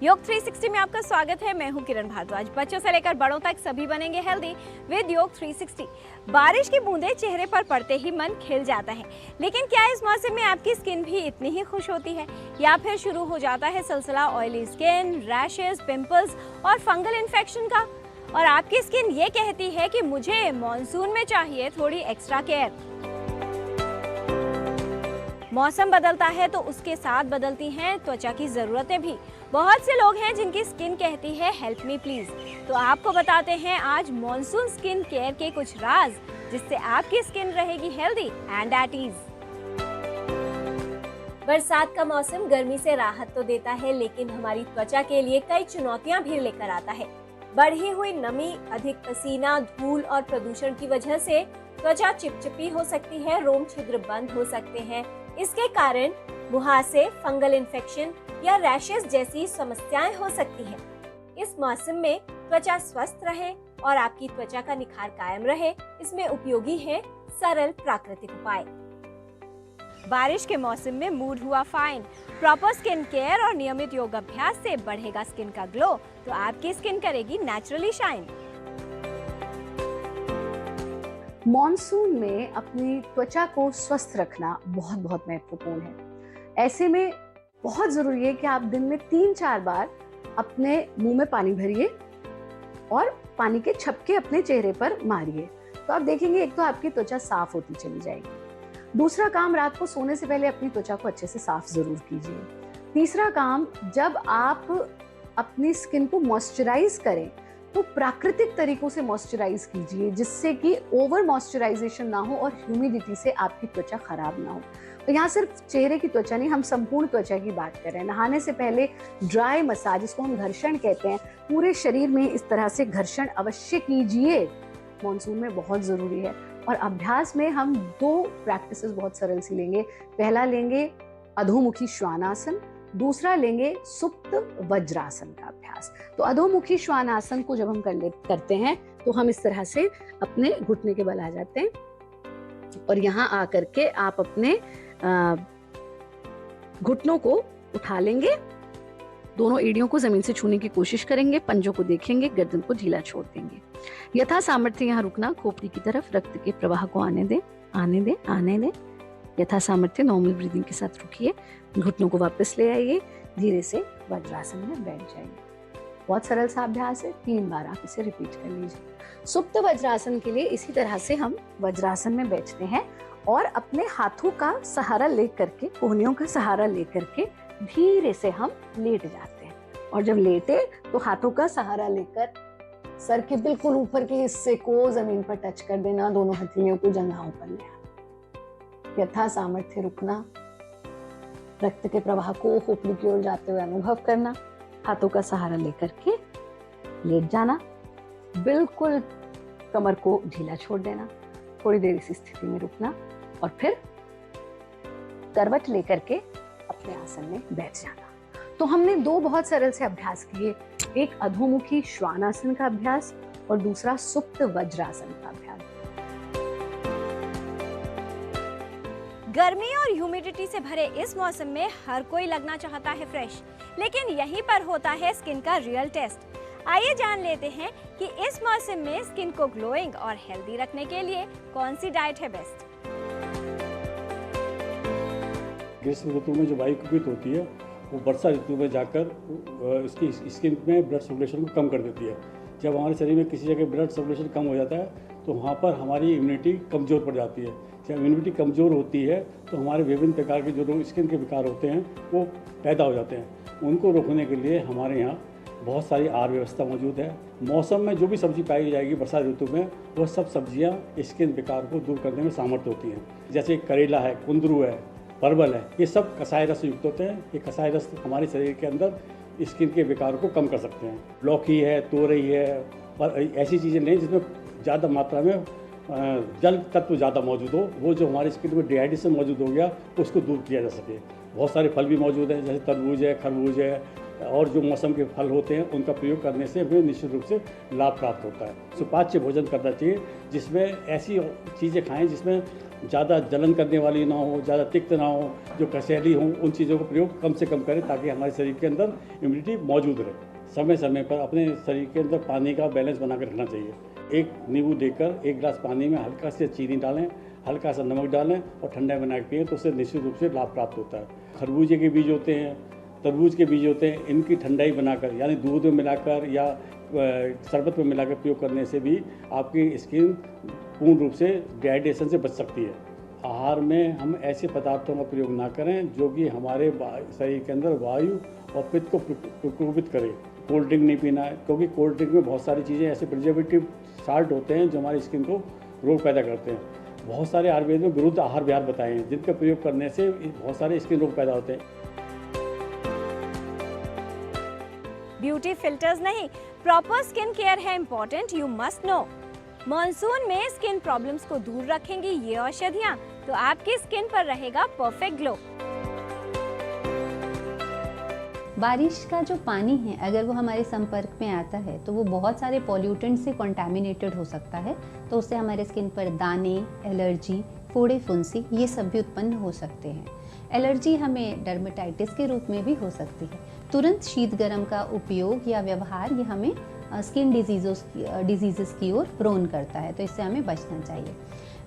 योग 360 में आपका स्वागत है। मैं हूं किरण भारद्वाज। बच्चों से लेकर बड़ों तक सभी बनेंगे हेल्दी विद योग 360। बारिश की बूंदें चेहरे पर पड़ते ही मन खिल जाता है, लेकिन क्या इस मौसम में आपकी स्किन भी इतनी ही खुश होती है या फिर शुरू हो जाता है सिलसिला ऑयली स्किन, रैशेस, पिंपल्स और फंगल इन्फेक्शन का? और आपकी स्किन ये कहती है कि मुझे मॉनसून में चाहिए थोड़ी एक्स्ट्रा केयर। मौसम बदलता है तो उसके साथ बदलती हैं त्वचा की ज़रूरतें भी। बहुत से लोग हैं जिनकी स्किन कहती है हेल्प मी प्लीज़। तो आपको बताते हैं आज मॉनसून स्किन केयर के कुछ राज, जिससे आपकी स्किन रहेगी हेल्दी एंड एट ईज। बरसात का मौसम गर्मी से राहत तो देता है, लेकिन हमारी त्वचा के लिए कई चुनौतियां भी लेकर आता है। बढ़ी हुई नमी, अधिक पसीना, धूल और प्रदूषण की वजह से त्वचा चिपचिपी हो सकती है, रोम छिद्र बंद हो सकते हैं। इसके कारण मुहासे, फंगल इन्फेक्शन या रैशेस जैसी समस्याएं हो सकती हैं। इस मौसम में त्वचा स्वस्थ रहे और आपकी त्वचा का निखार कायम रहे, इसमें उपयोगी है सरल प्राकृतिक उपाय। बारिश के मौसम में मूड हुआ फाइन। प्रॉपर स्किन केयर और नियमित योग अभ्यास से बढ़ेगा स्किन का ग्लो, तो आपकी स्किन करेगी नेचुरली शाइन। मॉनसून में अपनी त्वचा को स्वस्थ रखना बहुत बहुत महत्वपूर्ण है। ऐसे में बहुत ज़रूरी है कि आप दिन में 3-4 बार अपने मुंह में पानी भरिए और पानी के छपके अपने चेहरे पर मारिए, तो आप देखेंगे एक तो आपकी त्वचा साफ होती चली जाएगी। दूसरा काम, रात को सोने से पहले अपनी त्वचा को अच्छे से साफ ज़रूर कीजिए। तीसरा काम, जब आप अपनी स्किन को मॉइस्चराइज करें तो प्राकृतिक तरीकों से मॉइस्चराइज कीजिए, जिससे कि ओवर मॉइस्चराइजेशन ना हो और ह्यूमिडिटी से आपकी त्वचा खराब ना हो। तो यहाँ सिर्फ चेहरे की त्वचा नहीं, हम संपूर्ण त्वचा की बात कर रहे हैं। नहाने से पहले ड्राई मसाज, जिसको हम घर्षण कहते हैं, पूरे शरीर में इस तरह से घर्षण अवश्य कीजिए। मॉनसून में बहुत ज़रूरी है। और अभ्यास में हम 2 प्रैक्टिसेस बहुत सरल सी लेंगे। पहला लेंगे अधोमुखी श्वानासन, दूसरा लेंगे सुप्त वज्रासन का अभ्यास। तो अधोमुखी श्वानासन को जब हम करते हैं तो हम इस तरह से अपने घुटने के बल आ जाते हैं और यहाँ आकर के आप अपने घुटनों को उठा लेंगे, दोनों एड़ियों को जमीन से छूने की कोशिश करेंगे, पंजों को देखेंगे, गर्दन को ढीला छोड़ देंगे। यथा सामर्थ्य यहाँ रुकना, खोपड़ी की तरफ रक्त के प्रवाह को आने दें। यथा सामर्थ्य नॉर्मल ब्रीदिंग के साथ रुकिए, घुटनों को वापस ले आइए, धीरे से वज्रासन में बैठ जाइए। बहुत सरल सा अभ्यास है, 3 बार आप इसे रिपीट कर लीजिए। सुप्त वज्रासन के लिए इसी तरह से हम वज्रासन में बैठते हैं और अपने हाथों का सहारा लेकर के, कोहनियों का सहारा लेकर के धीरे से हम लेट जाते हैं। और जब लेटे तो हाथों का सहारा लेकर सर के बिल्कुल ऊपर के हिस्से को जमीन पर टच कर देना, दोनों हथेलियों को जंघाओं पर ले आना। यथा सामर्थ्य रुकना, रक्त के प्रवाह को खोपड़ी की ओर जाते हुए अनुभव करना, हाथों का सहारा लेकर के लेट जाना, बिल्कुल कमर को ढीला छोड़ देना, थोड़ी देर इस स्थिति में रुकना और फिर करवट लेकर के अपने आसन में बैठ जाना। तो हमने 2 बहुत सरल से अभ्यास किए, एक अधोमुखी श्वानासन का अभ्यास और दूसरा सुप्त वज्रासन का अभ्यास। गर्मी और ह्यूमिडिटी से भरे इस मौसम में हर कोई लगना चाहता है फ्रेश, लेकिन यहीं पर होता है स्किन का रियल टेस्ट। आइए जान लेते हैं कि इस मौसम में स्किन को ग्लोइंग और हेल्दी रखने के लिए कौन सी डाइट है बेस्ट। ग्रीष्म ऋतु में जो वायु कुपित होती है वो वर्षा ऋतु में जाकर इसकी स्किन में ब्लड सर्कुलेशन को कम कर देती है। जब हमारे शरीर में किसी जगह ब्लड सर्कुलेशन कम हो जाता है तो वहाँ पर हमारी इम्यूनिटी कमज़ोर पड़ जाती है। जब इम्यूनिटी कमज़ोर होती है तो हमारे विभिन्न प्रकार के जो स्किन के विकार होते हैं वो पैदा हो जाते हैं। उनको रोकने के लिए हमारे यहाँ बहुत सारी आहार व्यवस्था मौजूद है। मौसम में जो भी सब्जी पाई जाएगी वर्षा ऋतु में, वह सब सब्जियाँ स्किन विकार को दूर करने में सामर्थ्य होती हैं। जैसे करेला है, कुंदरू है, परवल है, ये सब कसाई रस युक्त होते हैं। ये कसाई रस हमारे शरीर के अंदर स्किन के विकार को कम कर सकते हैं। लौकी है, तोरई है, और ऐसी चीज़ें लें जिसमें ज़्यादा मात्रा में जल तत्व ज़्यादा मौजूद हो, वो जो हमारे स्किन में डिहाइड्रेशन मौजूद हो गया उसको दूर किया जा सके। बहुत सारे फल भी मौजूद हैं, जैसे तरबूज है, खरबूज है, और जो मौसम के फल होते हैं उनका प्रयोग करने से हमें निश्चित रूप से लाभ प्राप्त होता है। सुपाच्य भोजन करना चाहिए जिसमें ऐसी चीज़ें खाएं जिसमें ज़्यादा जलन करने वाली ना हो, ज़्यादा तिक्त ना हो, जो कसैली हो, उन चीज़ों का प्रयोग कम से कम करें ताकि हमारे शरीर के अंदर इम्यूनिटी मौजूद रहे। समय समय पर अपने शरीर के अंदर पानी का बैलेंस बना कर रखना चाहिए। एक नींबू देकर 1 गिलास पानी में हल्का से चीनी डालें, हल्का सा नमक डालें और ठंडा बना के पिएं तो उससे निश्चित रूप से लाभ प्राप्त होता है। खरबूजे के बीज होते हैं, तरबूज के बीज होते हैं, इनकी ठंडाई बनाकर यानी दूध में मिलाकर या शरबत में मिलाकर प्रयोग करने से भी आपकी स्किन पूर्ण रूप से डिहाइड्रेशन से बच सकती है। आहार में हम ऐसे पदार्थों का प्रयोग ना करें जो कि हमारे शरीर के अंदर वायु और पित्त को प्रकोपित करे। कोल्ड ड्रिंक नहीं पीना है क्योंकि कोल्ड ड्रिंक में बहुत सारी चीज़ें ऐसे प्रिजर्वेटिव साल्ट होते हैं जो हमारी स्किन को रोग पैदा करते हैं। बहुत सारे आयुर्वेद में विरुद्ध आहार विहार बताए हैं जिनका प्रयोग करने से बहुत सारे स्किन रोग पैदा होते हैं। ब्यूटी फिल्टर्स नहीं, प्रॉपर स्किन केयर है important, you must know. Monsoon में स्किन प्रॉब्लम्स को दूर रखेंगी ये औषधियाँ तो आपकी स्किन पर रहेगा परफेक्ट ग्लो। बारिश का जो पानी है अगर वो हमारे संपर्क में आता है तो वो बहुत सारे पॉल्यूटेंट से कंटामिनेटेड हो सकता है, तो उससे हमारे स्किन पर दाने, एलर्जी, फोड़े फुंसी ये सब भी उत्पन्न हो सकते हैं। एलर्जी हमें डर्मेटाइटिस के रूप में भी हो सकती है। तुरंत शीत गर्म का उपयोग या व्यवहार ये हमें स्किन डिजीज़ की ओर प्रोन करता है, तो इससे हमें बचना चाहिए।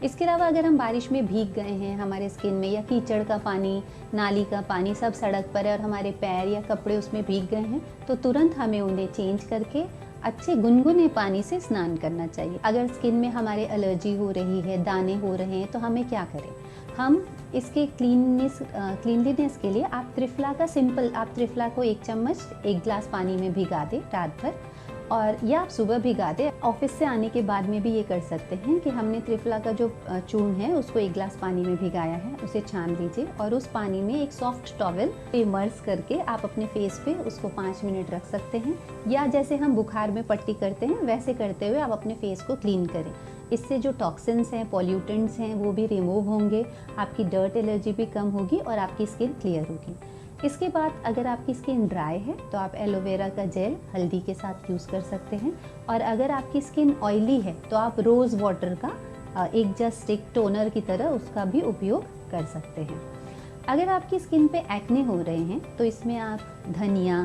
इसके अलावा अगर हम बारिश में भीग गए हैं, हमारे स्किन में या कीचड़ का पानी, नाली का पानी सब सड़क पर है और हमारे पैर या कपड़े उसमें भीग गए हैं, तो तुरंत हमें उन्हें चेंज करके अच्छे गुनगुने पानी से स्नान करना चाहिए। अगर स्किन में हमारे एलर्जी हो रही है, दाने हो रहे हैं, तो हमें क्या करें? हम इसके क्लीनलीनेस के लिए आप त्रिफला को 1 चम्मच 1 गिलास पानी में भिगा दें रात भर, और या आप सुबह भिगा दें। ऑफिस से आने के बाद में भी ये कर सकते हैं कि हमने त्रिफला का जो चूर्ण है उसको 1 गिलास पानी में भिगाया है, उसे छान लीजिए और उस पानी में एक सॉफ्ट टॉवल इमर्स करके आप अपने फेस पे उसको 5 मिनट रख सकते हैं, या जैसे हम बुखार में पट्टी करते हैं वैसे करते हुए आप अपने फेस को क्लीन करें। इससे जो टॉक्सिन्स हैं, पॉल्यूटेंट्स हैं, वो भी रिमूव होंगे, आपकी डर्ट एलर्जी भी कम होगी और आपकी स्किन क्लियर होगी। इसके बाद अगर आपकी स्किन ड्राई है तो आप एलोवेरा का जेल हल्दी के साथ यूज़ कर सकते हैं, और अगर आपकी स्किन ऑयली है तो आप रोज़ वाटर का एक जस्ट एक टोनर की तरह उसका भी उपयोग कर सकते हैं। अगर आपकी स्किन पे एक्ने हो रहे हैं तो इसमें आप धनिया,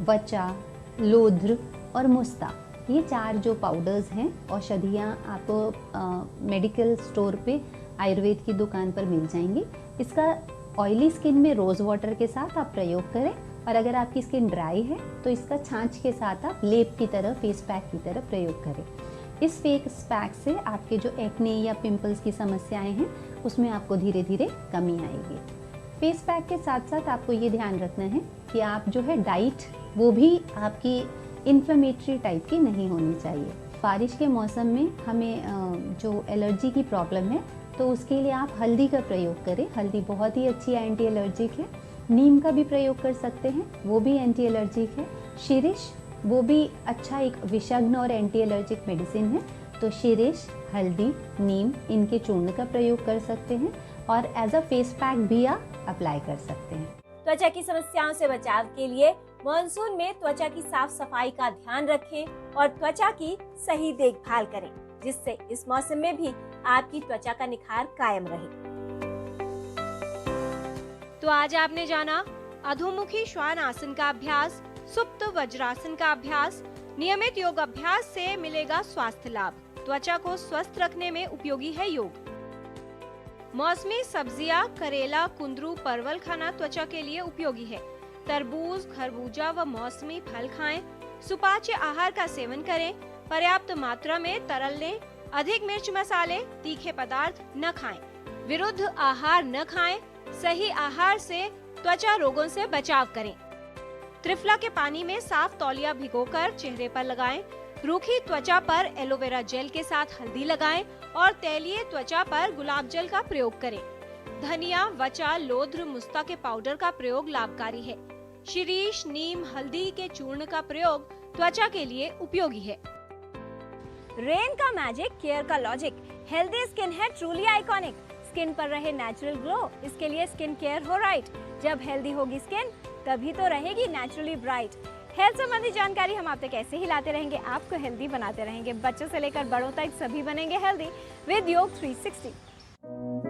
वचा, लोध्र और मुस्ता, ये 4 जो पाउडर्स हैं, औषधियाँ आपको मेडिकल स्टोर पे आयुर्वेद की दुकान पर मिल जाएंगी। इसका ऑयली स्किन में रोज़ वाटर के साथ आप प्रयोग करें, और अगर आपकी स्किन ड्राई है तो इसका छाछ के साथ आप लेप की तरह, फेस पैक की तरह प्रयोग करें। इस फेस पैक से आपके जो एक्ने या पिंपल्स की समस्याएं हैं उसमें आपको धीरे धीरे कमी आएगी। फेस पैक के साथ साथ आपको ये ध्यान रखना है कि आप जो है डाइट वो भी आपकी इन्फ्लेमेटरी टाइप की नहीं होनी चाहिए। बारिश के मौसम में हमें जो एलर्जी की प्रॉब्लम है तो उसके लिए आप हल्दी का प्रयोग करें। हल्दी बहुत ही अच्छी एंटी एलर्जिक है। नीम का भी प्रयोग कर सकते हैं, वो भी एंटी एलर्जिक है। शिरीष, वो भी अच्छा एक विषग्न और एंटी एलर्जिक मेडिसिन है, तो शिरीष, हल्दी, नीम इनके चूर्ण का प्रयोग कर सकते हैं, और एज अ फेस पैक भी आप अप्लाई कर सकते हैं। त्वचा की समस्याओं से बचाव के लिए मॉनसून में त्वचा की साफ सफाई का ध्यान रखें और त्वचा की सही देखभाल करें, जिससे इस मौसम में भी आपकी त्वचा का निखार कायम रहे। तो आज आपने जाना अधोमुखी श्वान आसन का अभ्यास, सुप्त वज्रासन का अभ्यास। नियमित योग अभ्यास से मिलेगा स्वास्थ्य लाभ। त्वचा को स्वस्थ रखने में उपयोगी है योग। मौसमी सब्जियां, करेला, कुंदरू, परवल खाना त्वचा के लिए उपयोगी है। तरबूज, खरबूजा व मौसमी फल खाएं। सुपाच्य आहार का सेवन करें। पर्याप्त मात्रा में तरल लें। अधिक मिर्च मसाले, तीखे पदार्थ न खाएं। विरुद्ध आहार न खाएं। सही आहार से त्वचा रोगों से बचाव करें। त्रिफला के पानी में साफ तौलिया भिगोकर चेहरे पर लगाएं। रूखी त्वचा पर एलोवेरा जेल के साथ हल्दी लगाएं और तैलीय त्वचा पर गुलाब जल का प्रयोग करें। धनिया, वचा, लोध्र, मुस्ता के पाउडर का प्रयोग लाभकारी है। शिरीष, नीम, हल्दी के चूर्ण का प्रयोग त्वचा के लिए उपयोगी है। रेन का मैजिक, केयर का लॉजिक। हेल्दी स्किन है ट्रूली आइकॉनिक। स्किन पर रहे नेचुरल ग्लो, इसके लिए स्किन केयर हो राइट। जब हेल्दी होगी स्किन तभी तो रहेगी नेचुरली ब्राइट। हेल्थ संबंधी जानकारी हम आप तक ऐसे ही लाते रहेंगे, आपको हेल्दी बनाते रहेंगे। बच्चों से लेकर बड़ों तक सभी बनेंगे हेल्दी विद योग 360।